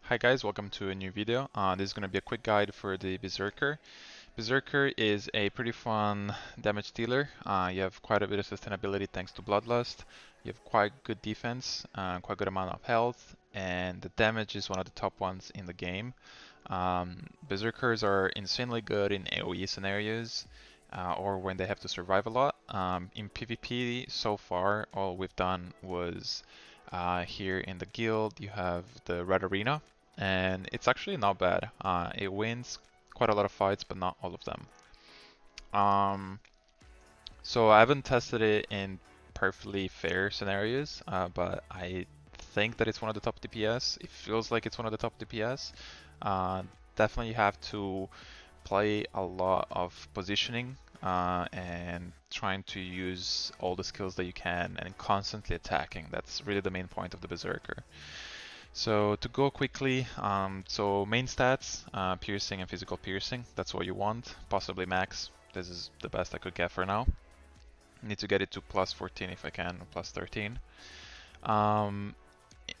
Hi guys, welcome to a new video. This is going to be a quick guide for the Berserker. Berserker is a pretty fun damage dealer. You have quite a bit of sustainability thanks to Bloodlust. You have quite good defense, quite good amount of health, and the damage is one of the top ones in the game. Berserkers are insanely good in AoE scenarios, or when they have to survive a lot. In PvP so far, all we've done was here in the guild, you have the Red Arena, and it's actually not bad. It wins quite a lot of fights, but not all of them. Um, so I haven't tested it in perfectly fair scenarios, but I think that it's one of the top DPS. It feels like it's one of the top DPS. Uh, Definitely you have to play a lot of positioning and trying to use all the skills that you can and constantly attacking. That's really the main point of the Berserker. So to go quickly, so main stats, piercing and physical piercing, that's what you want, possibly max. This is the best I could get for now. Need to get it to plus 14 if I can, or plus 13.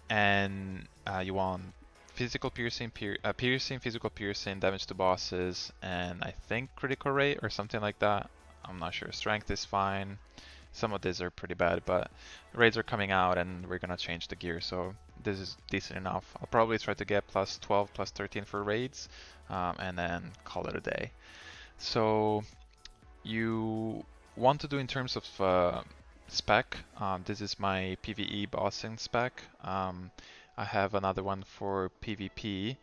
And you want physical piercing, physical piercing, damage to bosses, and I think critical rate or something like that. I'm not sure. Strength is fine. Some of these are pretty bad, but raids are coming out and we're gonna change the gear, so this is decent enough. I'll probably try to get plus 12, plus 13 for raids, and then call it a day. So you want to do in terms of spec. This is my PvE bossing spec. I have another one for PvP,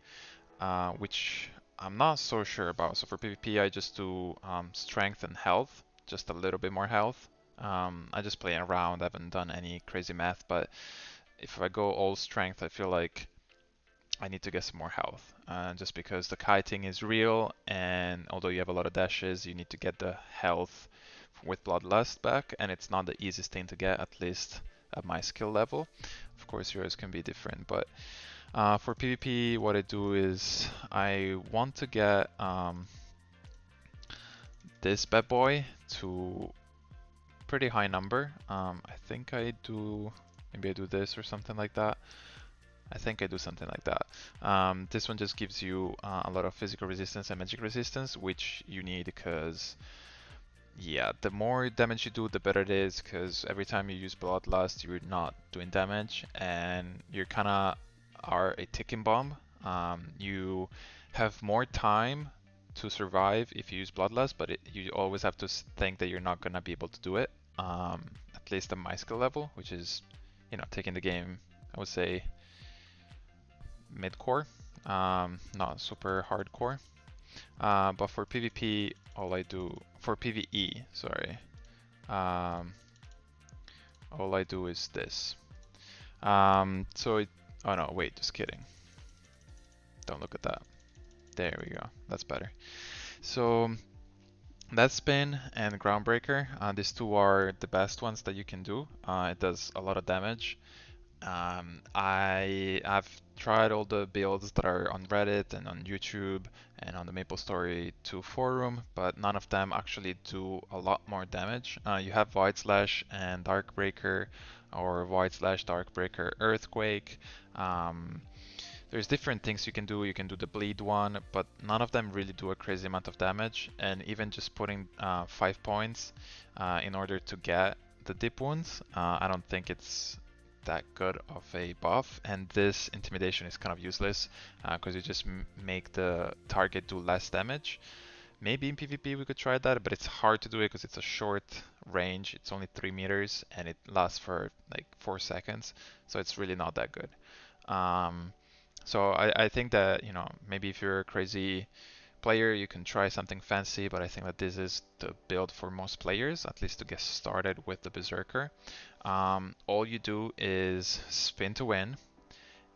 which I'm not so sure about. So for PvP, I just do strength and health, just a little bit more health. I just play around, I haven't done any crazy math, but if I go all strength, I feel like I need to get some more health. Just because the kiting is real, and although you have a lot of dashes, you need to get the health with Bloodlust back, and it's not the easiest thing to get, at least at my skill level. Of course, yours can be different, but for PvP, what I do is I want to get this bad boy to pretty high number. I think I do, maybe I do this or something like that. I think I do something like that. This one just gives you a lot of physical resistance and magic resistance, which you need because, yeah, the more damage you do, the better it is, because every time you use Bloodlust, you're not doing damage, and you're kind of are a ticking bomb. You have more time to survive if you use Bloodlust, but you always have to think that you're not going to be able to do it, at least at my skill level, which is, taking the game, I would say, mid-core, not super hardcore. But for PvP, for PvE, sorry, all I do is this. Oh no, wait, just kidding. Don't look at that. There we go, that's better. So that's Spin and Groundbreaker. These two are the best ones that you can do. It does a lot of damage. I've tried all the builds that are on Reddit and on YouTube and on the Maplestory 2 forum, but none of them actually do a lot more damage. You have Void Slash and Darkbreaker, or Void Slash Darkbreaker Earthquake. There's different things you can do. You can do the bleed one, but none of them really do a crazy amount of damage. And even just putting 5 points in order to get the dip wounds, I don't think it's that good of a buff. And this intimidation is kind of useless because you just make the target do less damage. Maybe in PvP we could try that, but it's hard to do it because it's a short range. It's only 3 meters and it lasts for like 4 seconds, so it's really not that good. So I think that, maybe if you're a crazy player, you can try something fancy, but I think that this is the build for most players, at least to get started with the Berserker. All you do is spin to win,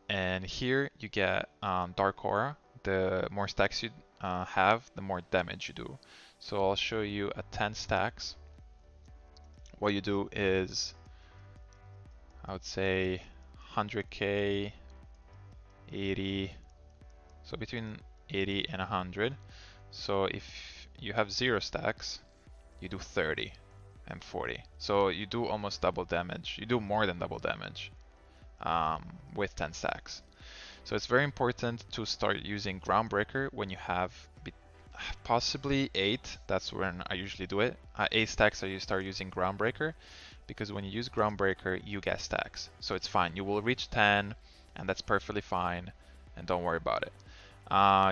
and here you get Dark Aura. The more stacks you have, the more damage you do. So I'll show you at 10 stacks. What you do is, I would say 100k, 80, so between 80 and 100. So if you have 0 stacks, you do 30 and 40. So you do almost double damage. You do more than double damage with 10 stacks. So it's very important to start using Groundbreaker when you have possibly 8. That's when I usually do it. 8 stacks, so you start using Groundbreaker, because when you use Groundbreaker, you get stacks. So it's fine. You will reach 10, and that's perfectly fine, and don't worry about it.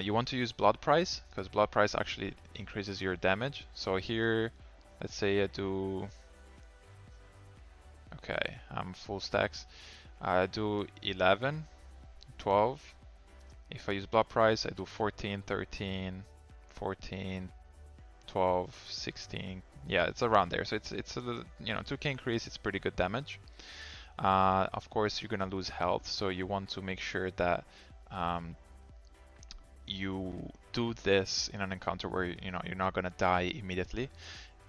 You want to use Blood Price, because Blood Price actually increases your damage. So here, let's say I do... Okay, I'm full stacks. I do 11, 12. If I use Blood Price, I do 14, 13, 14, 12, 16. Yeah, it's around there. So it's a 2k increase. It's pretty good damage. Of course, you're gonna lose health, so you want to make sure that you do this in an encounter where you're not gonna die immediately.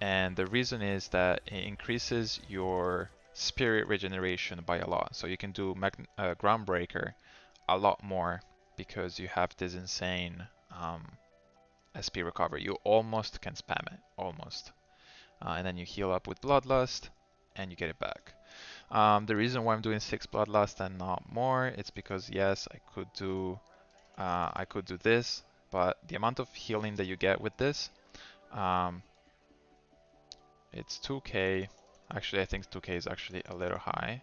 And the reason is that it increases your spirit regeneration by a lot. So you can do Groundbreaker a lot more because you have this insane SP recovery. You almost can spam it, almost. And then you heal up with Bloodlust and you get it back. The reason why I'm doing 6 Bloodlust and not more, it's because yes, I could do this, but the amount of healing that you get with this, it's 2k. Actually, I think 2k is actually a little high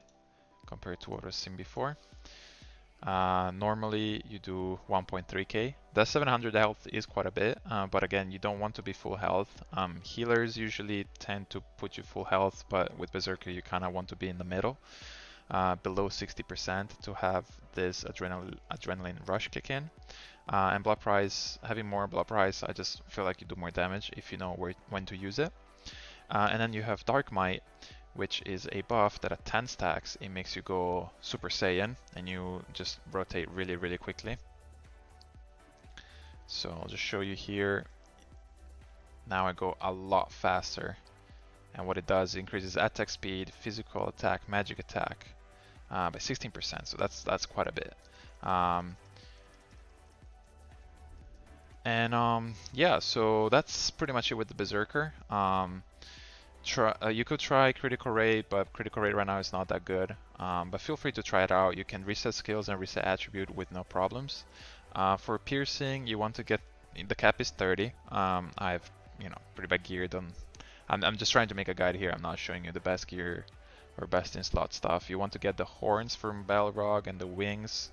compared to what was seen before. Normally you do 1.3k. That 700 health is quite a bit, but again, you don't want to be full health. Healers usually tend to put you full health, but with Berserker you kind of want to be in the middle, below 60% to have this adrenaline rush kick in. And Blood Price, having more Blood Price, I just feel like you do more damage if you know when to use it. And then you have Dark Might, which is a buff that at 10 stacks, it makes you go Super Saiyan and you just rotate really, really quickly. So I'll just show you here. Now I go a lot faster. And what it does, it increases attack speed, physical attack, magic attack by 16%. So that's quite a bit. Yeah, so that's pretty much it with the Berserker. You could try Critical Rate, but Critical Rate right now is not that good. But feel free to try it out. You can reset skills and reset attribute with no problems. For piercing, you want to get the cap is 30. I have pretty bad gear. I'm just trying to make a guide here. I'm not showing you the best gear or best in slot stuff. You want to get the horns from Balrog and the wings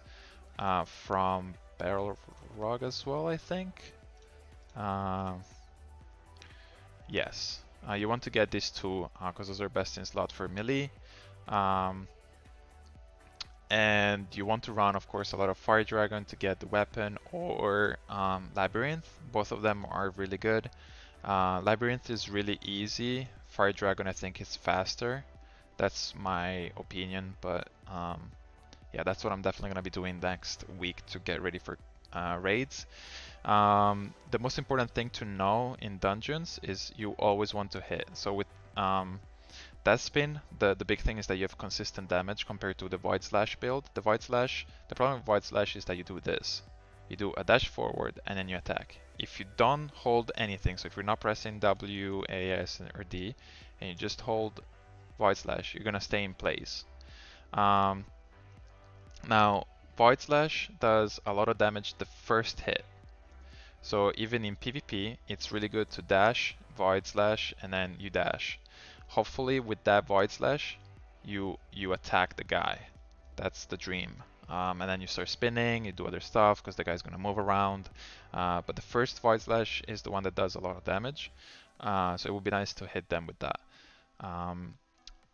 from Balrog as well, I think. Yes. You want to get these two because those are best in slot for melee. And you want to run, of course, a lot of Fire Dragon to get the weapon or Labyrinth. Both of them are really good. Labyrinth is really easy. Fire Dragon, I think, is faster. That's my opinion, but yeah, that's what I'm definitely going to be doing next week to get ready for raids. The most important thing to know in dungeons is you always want to hit. So with Death Spin, the big thing is that you have consistent damage compared to the Void Slash build. The problem with Void Slash is that you do this. You do a dash forward and then you attack. If you don't hold anything, so if you're not pressing W, A, S, or D, and you just hold Void Slash, you're gonna stay in place. Now, Void Slash does a lot of damage the first hit. So even in PvP, it's really good to dash, Void Slash, and then you dash. Hopefully with that Void Slash, you attack the guy. That's the dream. And then you start spinning, you do other stuff because the guy's going to move around. But the first Void Slash is the one that does a lot of damage. So it would be nice to hit them with that.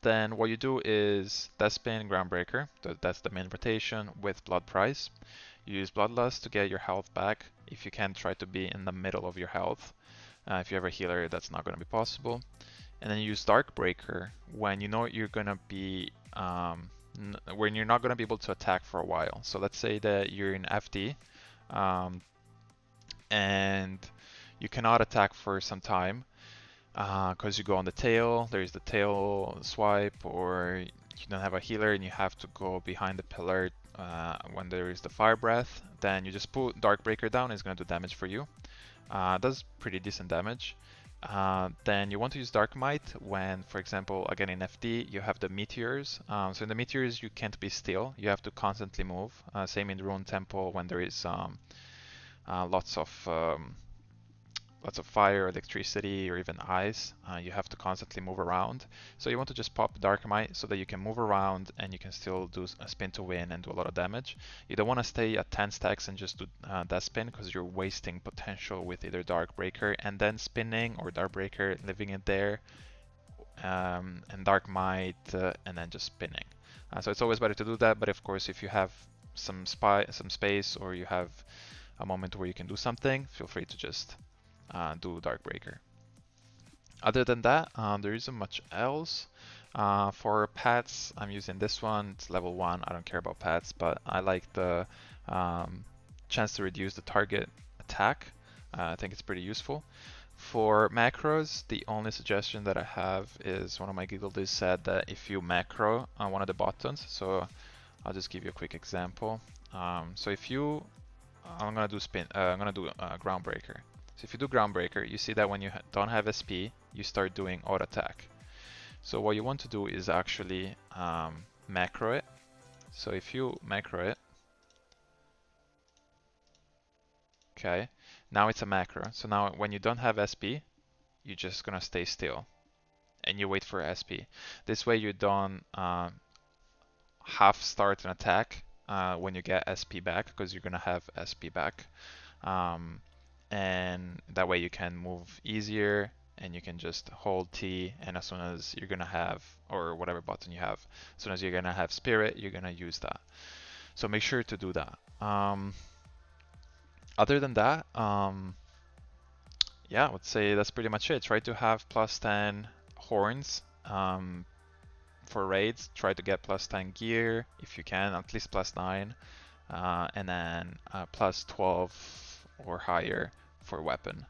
Then what you do is Death Spin, Groundbreaker. That's the main rotation with Blood Price. You use Bloodlust to get your health back. If you can, try to be in the middle of your health. If you have a healer, that's not going to be possible. And then you use Darkbreaker when you know you're going to be when you're not going to be able to attack for a while. So let's say that you're in FD and you cannot attack for some time because you go on the tail, there's the tail swipe, or you don't have a healer and you have to go behind the pillar when there is the fire breath. Then you just put Darkbreaker down, it's going to do damage for you. Does pretty decent damage. Then you want to use Dark Might when, for example, again in FD, you have the meteors. So in the meteors, you can't be still. You have to constantly move. Same in Rune Temple when there is lots of fire, electricity, or even ice. You have to constantly move around. So you want to just pop Dark Might so that you can move around and you can still do a spin to win and do a lot of damage. You don't want to stay at 10 stacks and just do that spin because you're wasting potential with either Dark Breaker and then spinning, or Dark Breaker leaving it there, and Dark Might and then just spinning. So it's always better to do that, but of course if you have some space, or you have a moment where you can do something, feel free to just do Dark Breaker. Other than that, there isn't much else. For pets, I'm using this one. It's level 1. I don't care about pets, but I like the chance to reduce the target attack. I think it's pretty useful. For macros, the only suggestion that I have is one of my Giggledies said that if you macro on one of the buttons, so I'll just give you a quick example. So if you, I'm gonna do Groundbreaker. So if you do Groundbreaker, you see that when you don't have SP, you start doing auto attack. So what you want to do is actually macro it. So if you macro it, okay, now it's a macro. So now when you don't have SP, you're just gonna stay still and you wait for SP. This way you don't half start an attack when you get SP back, because you're gonna have SP back. And that way you can move easier and you can just hold T, and as soon as you're gonna have, or whatever button you have, as soon as you're gonna have Spirit, you're gonna use that. So make sure to do that. Other than that, yeah, I would say that's pretty much it. Try to have plus 10 horns for raids. Try to get plus 10 gear if you can, at least plus 9, and then plus 12 or higher for weapon.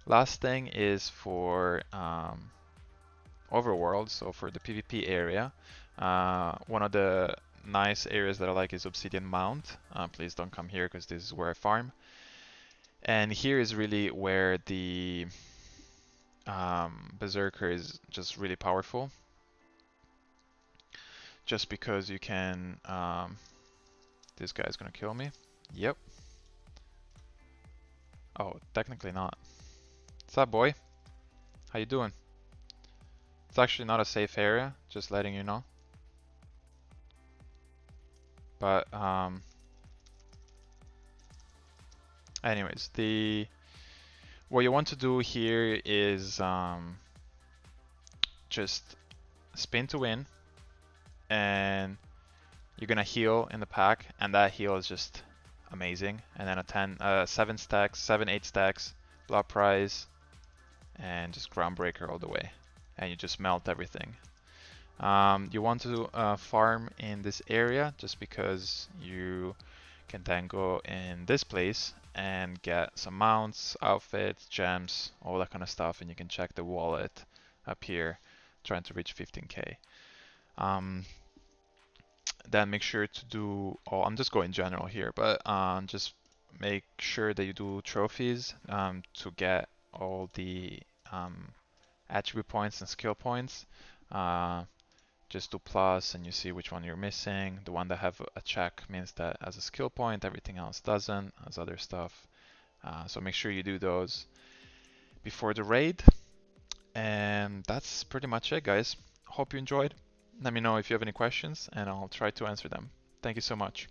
Last thing is for overworld, so for the PvP area. One of the nice areas that I like is Obsidian Mount. Please don't come here because this is where I farm. And here is really where the Berserker is just really powerful. Just because you can... this guy's gonna kill me. Yep. Oh, technically not. What's up, boy? How you doing? It's actually not a safe area, just letting you know. But anyways, what you want to do here is just spin to win, and you're gonna heal in the pack, and that heal is just amazing. And then a 7 stacks, 7, 8 stacks, blood prize, and just Groundbreaker all the way, and you just melt everything. You want to farm in this area just because you can then go in this place and get some mounts, outfits, gems, all that kind of stuff, and you can check the wallet up here, trying to reach 15k. Then make sure to do, I'm just going general here, but just make sure that you do trophies to get all the attribute points and skill points. Just do plus and you see which one you're missing. The one that have a check means that as a skill point, everything else doesn't, as other stuff. So make sure you do those before the raid. And that's pretty much it, guys. Hope you enjoyed. Let me know if you have any questions and I'll try to answer them. Thank you so much.